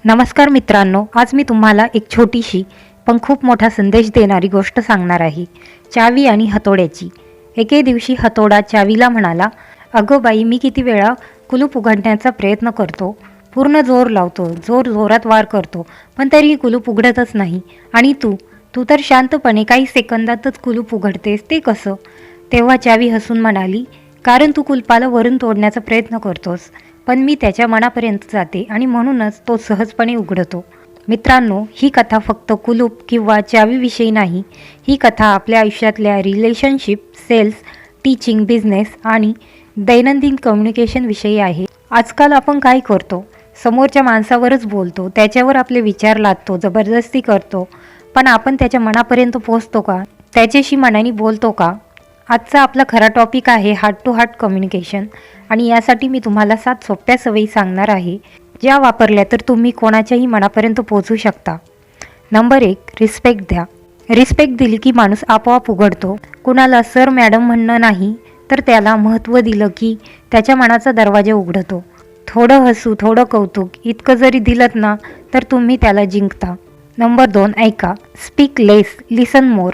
नमस्कार मित्रांनो, आज मी तुम्हाला एक छोटीशी पण खूप मोठा संदेश देणारी गोष्ट सांगणार आहे. चावी आणि हतोड्याची. एके दिवशी हतोडा चावीला म्हणाला, "अगं बाई, मी किती वेळा कुलूप उघडण्याचा प्रयत्न करतो, पूर्ण जोर लावतो, जोरात वार करतो, पण तरीही कुलूप उघडतच नाही. आणि तू तर शांतपणे काही सेकंदातच कुलूप उघडतेस, ते कसं?" तेव्हा चावी हसून म्हणाली, "कारण तू कुलपाला वरून तोडण्याचा प्रयत्न करतोस, पण मी त्याच्या मनापर्यंत जाते आणि म्हणूनच तो सहजपणे उघडतो." मित्रांनो, ही कथा फक्त कुलूप किंवा चावीविषयी नाही. ही कथा आपल्या आयुष्यातल्या रिलेशनशिप, सेल्स, टीचिंग, बिझनेस आणि दैनंदिन कम्युनिकेशनविषयी आहे. आजकाल आपण काय करतो? समोरच्या माणसावरच बोलतो, त्याच्यावर आपले विचार लादतो, जबरदस्ती करतो. पण आपण त्याच्या मनापर्यंत पोहोचतो का? त्याच्याशी मनाने बोलतो का? आजचा आपला खरा टॉपिक आहे हार्ट टू हार्ट कम्युनिकेशन. आणि यासाठी मी तुम्हाला 7 सोप्या सवयी सांगणार आहे, ज्या वापरल्या तर तुम्ही कोणाच्याही मनापर्यंत पोहोचू शकता. नंबर 1, रिस्पेक्ट द्या. रिस्पेक्ट दिली की माणूस आपोआप उघडतो. कुणाला सर मॅडम म्हणणं नाही, तर त्याला महत्त्व दिलं की त्याच्या मनाचा दरवाजा उघडतो. थोडं हसू, थोडं कौतुक इतकं जरी दिलत ना, तर तुम्ही त्याला जिंकता. नंबर 2, ऐका. स्पीक लेस, लिसन मोर.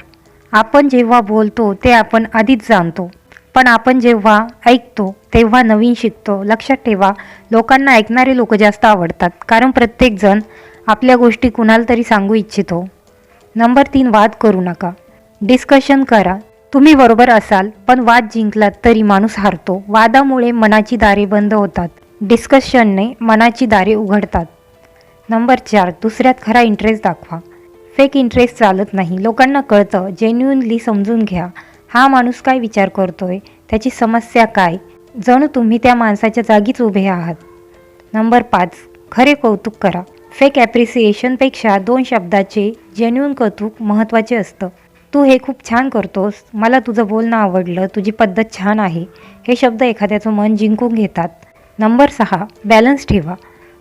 आपण जेव्हा बोलतो ते आपण आधीच जाणतो, पण आपण जेव्हा ऐकतो तेव्हा नवीन शिकतो. लक्षात ठेवा, लोकांना ऐकणारे लोक जास्त आवडतात, कारण प्रत्येकजण आपल्या गोष्टी कुणाला तरी सांगू इच्छितो. नंबर 3, वाद करू नका. डिस्कशन करा. तुम्ही बरोबर असाल, पण वाद जिंकलात तरी माणूस हारतो. वादामुळे मनाची दारे बंद होतात, डिस्कशनने मनाची दारे उघडतात. नंबर 4, दुसऱ्यात खरा इंटरेस्ट दाखवा. फेक इंटरेस्ट चालत नाही. लोकांना कळतं. जेन्युइनली समजून घ्या, हा माणूस काय विचार करतोय, त्याची समस्या काय. जणू तुम्ही त्या माणसाच्या जागीच उभे आहात. नंबर 5, खरे कौतुक करा. फेक ॲप्रिसिएशनपेक्षा 2 शब्दाचे जेन्युइन कौतुक महत्त्वाचे असतं. "तू हे खूप छान करतोस, मला तुझं बोलणं आवडलं, तुझी पद्धत छान आहे." हे शब्द एखाद्याचं मन जिंकून घेतात. नंबर 6, बॅलन्स ठेवा.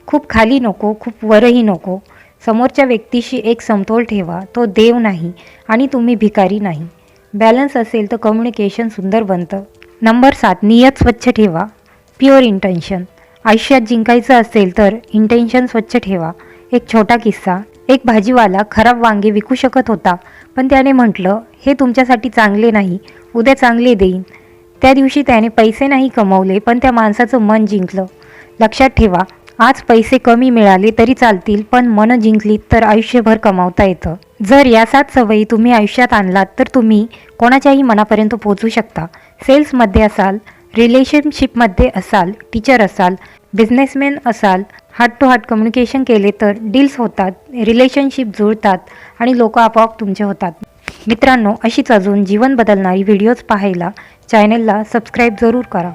खूप खाली नको, खूप वरही नको. समोरच्या व्यक्तीशी एक समतोल ठेवा. तो देव नाही आणि तुम्ही भिकारी नाही. बॅलन्स असेल तर कम्युनिकेशन सुंदर बनतं. नंबर 7, नियत स्वच्छ ठेवा. Pure intention. आयुष्यात जिंकायचं असेल तर इंटेन्शन स्वच्छ ठेवा. एक छोटा किस्सा. एक भाजीवाला खराब वांगे विकू शकत होता, पण त्याने म्हटलं, "हे तुमच्यासाठी चांगले नाही, उद्या चांगले देईन." त्या दिवशी त्याने पैसे नाही कमवले, पण त्या माणसाचं मन जिंकलं. लक्षात ठेवा, आज पैसे कमी मिळाले तरी चालतील, पण मन जिंकली तर आयुष्यभर कमावता येतं. जर या 7 सवयी तुम्ही आयुष्यात आणलात तर तुम्ही कोणाच्याही मनापर्यंत पोहोचू शकता. सेल्समध्ये असाल, रिलेशनशिपमध्ये असाल, टीचर असाल, बिझनेसमॅन असाल, हार्ट टू हार्ट कम्युनिकेशन केले तर डील्स होतात, रिलेशनशिप जुळतात आणि लोक आपोआप तुमचे होतात. मित्रांनो, अशीच अजून जीवन बदलणारी व्हिडिओज पाहायला चॅनलला सबस्क्राईब जरूर करा.